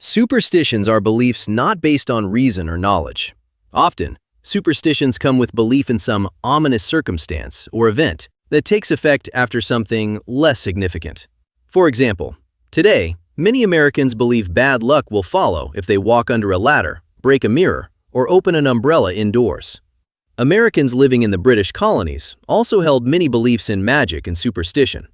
Superstitions are beliefs not based on reason or knowledge. Often, superstitions come with belief in some ominous circumstance or event that takes effect after something less significant. For example, today, many Americans believe bad luck will follow if they walk under a ladder, break a mirror, or open an umbrella indoors. Americans living in the British colonies also held many beliefs in magic and superstition.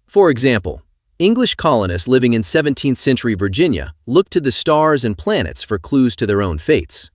For example, English colonists living in 17th century Virginia looked to the stars and planets for clues to their own fates.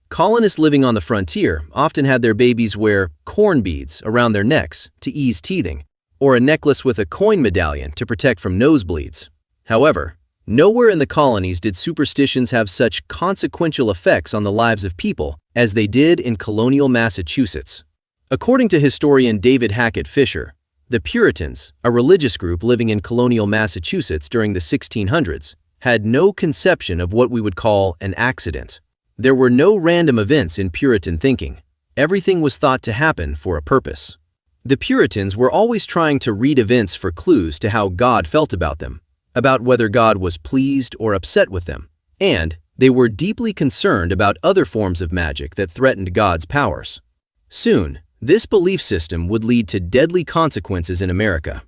Colonists living on the frontier often had their babies wear corn beads around their necks to ease teething, or a necklace with a coin medallion to protect from nosebleeds. However, nowhere in the colonies did superstitions have such consequential effects on the lives of people as they did in colonial Massachusetts. According to historian David Hackett Fisher, the Puritans, a religious group living in colonial Massachusetts during the 1600s, had no conception of what we would call an accident. There were no random events in Puritan thinking. Everything was thought to happen for a purpose. The Puritans were always trying to read events for clues to how God felt about them, about whether God was pleased or upset with them, and they were deeply concerned about other forms of magic that threatened God's powers. Soon, this belief system would lead to deadly consequences in America.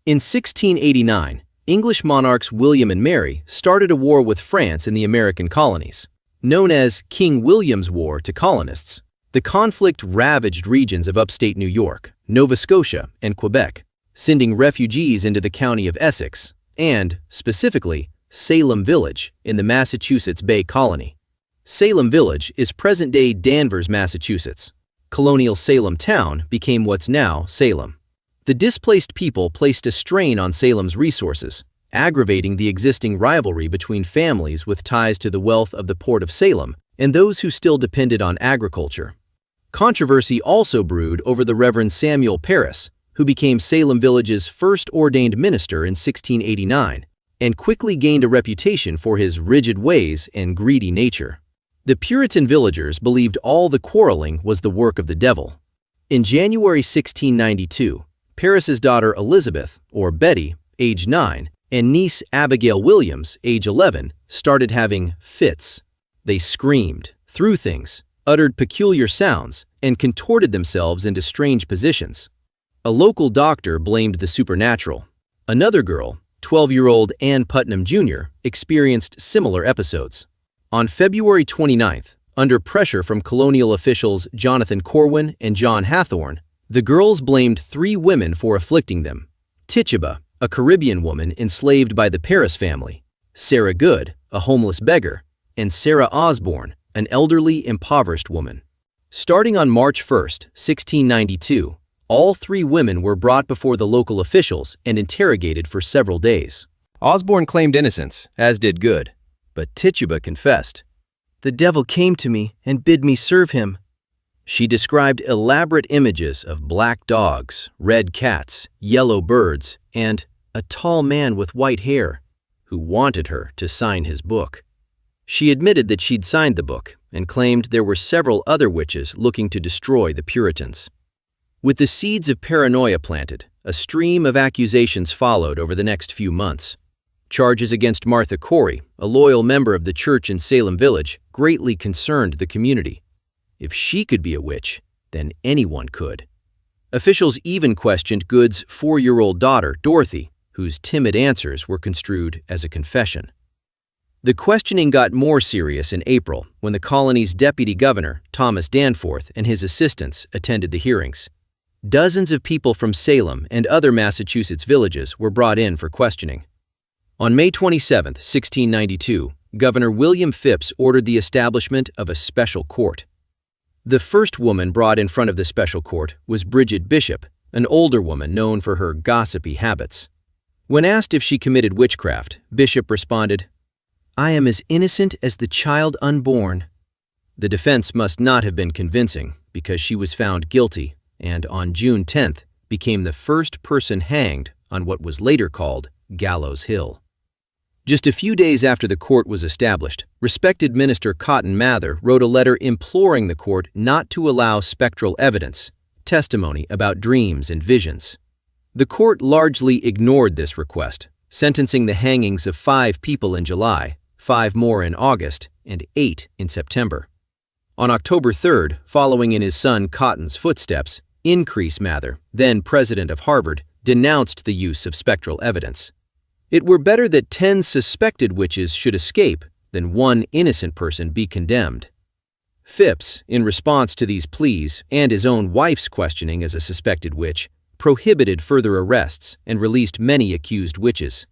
In 1689, English monarchs William and Mary started a war with France in the American colonies. Known as King William's War to colonists, the conflict ravaged regions of upstate New York, Nova Scotia, and Quebec, sending refugees into the county of Essex and, specifically, Salem Village in the Massachusetts Bay Colony. Salem Village is present-day Danvers, Massachusetts. Colonial Salem town became what's now Salem. The displaced people placed a strain on Salem's resources, aggravating the existing rivalry between families with ties to the wealth of the port of Salem and those who still depended on agriculture. Controversy also brewed over the Reverend Samuel Parris, who became Salem Village's first ordained minister in 1689 and quickly gained a reputation for his rigid ways and greedy nature. The Puritan villagers believed all the quarreling was the work of the devil. In January 1692, Parris's daughter Elizabeth, or Betty, age 9, and niece Abigail Williams, age 11, started having fits. They screamed, threw things, uttered peculiar sounds, and contorted themselves into strange positions. A local doctor blamed the supernatural. Another girl, 12-year-old Ann Putnam Jr., experienced similar episodes. On February 29th, under pressure from colonial officials Jonathan Corwin and John Hathorne, the girls blamed 3 women for afflicting them: Tituba, a Caribbean woman enslaved by the Parris family; Sarah Good, a homeless beggar; and Sarah Osborne, an elderly, impoverished woman. Starting on March 1, 1692, all 3 women were brought before the local officials and interrogated for several days. Osborne claimed innocence, as did Good. But Tituba confessed. "The devil came to me and bid me serve him." She described elaborate images of black dogs, red cats, yellow birds, and a tall man with white hair who wanted her to sign his book. She admitted that she'd signed the book and claimed there were several other witches looking to destroy the Puritans. With the seeds of paranoia planted, a stream of accusations followed over the next few months. Charges against Martha Corey, a loyal member of the church in Salem Village, greatly concerned the community. If she could be a witch, then anyone could. Officials even questioned Good's 4-year-old daughter, Dorothy, whose timid answers were construed as a confession. The questioning got more serious in April when the colony's deputy governor, Thomas Danforth, and his assistants attended the hearings. Dozens of people from Salem and other Massachusetts villages were brought in for questioning. On May 27, 1692, Governor William Phips ordered the establishment of a special court. The first woman brought in front of the special court was Bridget Bishop, an older woman known for her gossipy habits. When asked if she committed witchcraft, Bishop responded, "I am as innocent as the child unborn." The defense must not have been convincing because she was found guilty and on June 10th became the first person hanged on what was later called Gallows Hill. Just a few days after the court was established, respected Minister Cotton Mather wrote a letter imploring the court not to allow spectral evidence, testimony about dreams and visions. The court largely ignored this request, sentencing the hangings of 5 people in July, 5 more in August, and 8 in September. On October 3rd, following in his son Cotton's footsteps, Increase Mather, then president of Harvard, denounced the use of spectral evidence. It were better that 10 suspected witches should escape than one innocent person be condemned. Phipps, in response to these pleas and his own wife's questioning as a suspected witch, prohibited further arrests and released many accused witches.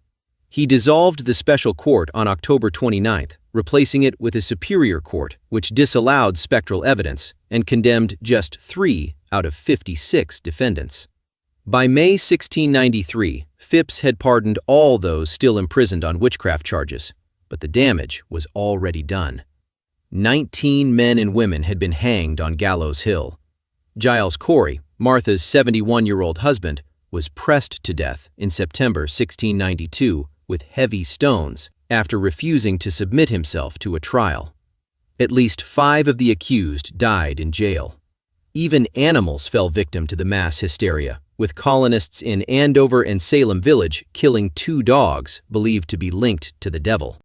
He dissolved the special court on October 29th, replacing it with a superior court which disallowed spectral evidence and condemned just 3 out of 56 defendants. By May 1693, Phipps had pardoned all those still imprisoned on witchcraft charges, but the damage was already done. 19 men and women had been hanged on Gallows Hill. Giles Corey, Martha's 71-year-old husband, was pressed to death in September 1692 with heavy stones after refusing to submit himself to a trial. At least 5 of the accused died in jail. Even animals fell victim to the mass hysteria, with colonists in Andover and Salem Village killing 2 dogs believed to be linked to the devil.